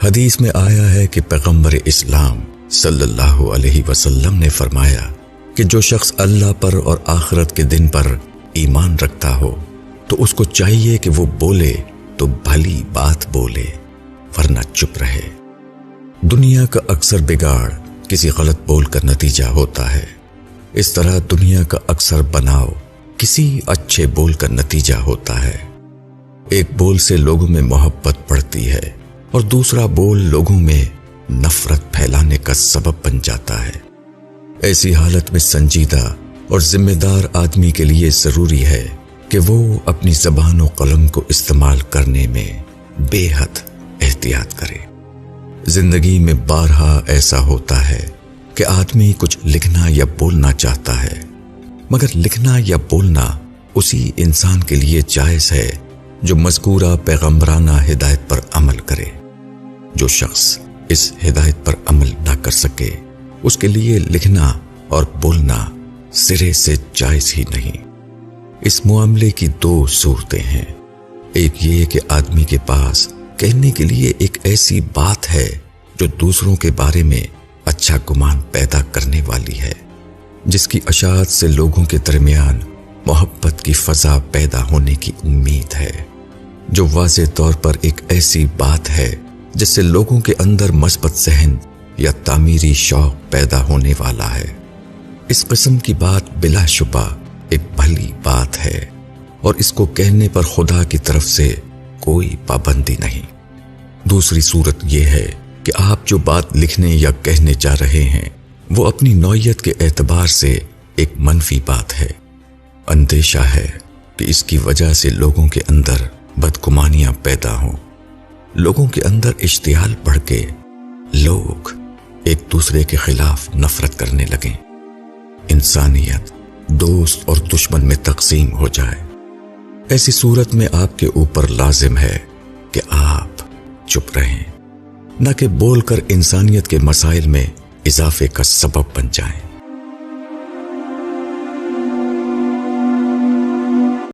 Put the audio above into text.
حدیث میں آیا ہے کہ پیغمبر اسلام صلی اللہ علیہ وسلم نے فرمایا کہ جو شخص اللہ پر اور آخرت کے دن پر ایمان رکھتا ہو تو اس کو چاہیے کہ وہ بولے تو بھلی بات بولے ورنہ چپ رہے۔ دنیا کا اکثر بگاڑ کسی غلط بول کا نتیجہ ہوتا ہے، اس طرح دنیا کا اکثر بناؤ کسی اچھے بول کا نتیجہ ہوتا ہے۔ ایک بول سے لوگوں میں محبت بڑھتی ہے اور دوسرا بول لوگوں میں نفرت پھیلانے کا سبب بن جاتا ہے۔ ایسی حالت میں سنجیدہ اور ذمہ دار آدمی کے لیے ضروری ہے کہ وہ اپنی زبان و قلم کو استعمال کرنے میں بے حد احتیاط کرے۔ زندگی میں بارہا ایسا ہوتا ہے کہ آدمی کچھ لکھنا یا بولنا چاہتا ہے، مگر لکھنا یا بولنا اسی انسان کے لیے جائز ہے جو مذکورہ پیغمبرانہ ہدایت پر عمل کرے۔ جو شخص اس ہدایت پر عمل نہ کر سکے اس کے لیے لکھنا اور بولنا سرے سے جائز ہی نہیں۔ اس معاملے کی دو صورتیں ہیں، ایک یہ کہ آدمی کے پاس کہنے کے لیے ایک ایسی بات ہے جو دوسروں کے بارے میں اچھا گمان پیدا کرنے والی ہے، جس کی اشاعت سے لوگوں کے درمیان محبت کی فضا پیدا ہونے کی امید ہے، جو واضح طور پر ایک ایسی بات ہے جس سے لوگوں کے اندر مثبت ذہن یا تعمیری شوق پیدا ہونے والا ہے۔ اس قسم کی بات بلا شبہ ایک بھلی بات ہے اور اس کو کہنے پر خدا کی طرف سے کوئی پابندی نہیں۔ دوسری صورت یہ ہے کہ آپ جو بات لکھنے یا کہنے جا رہے ہیں وہ اپنی نوعیت کے اعتبار سے ایک منفی بات ہے۔ اندیشہ ہے کہ اس کی وجہ سے لوگوں کے اندر بدگمانیاں پیدا ہوں، لوگوں کے اندر اشتعال بڑھ کے لوگ ایک دوسرے کے خلاف نفرت کرنے لگیں، انسانیت دوست اور دشمن میں تقسیم ہو جائے۔ ایسی صورت میں آپ کے اوپر لازم ہے کہ آپ چپ رہیں، نہ کہ بول کر انسانیت کے مسائل میں اضافے کا سبب بن جائیں۔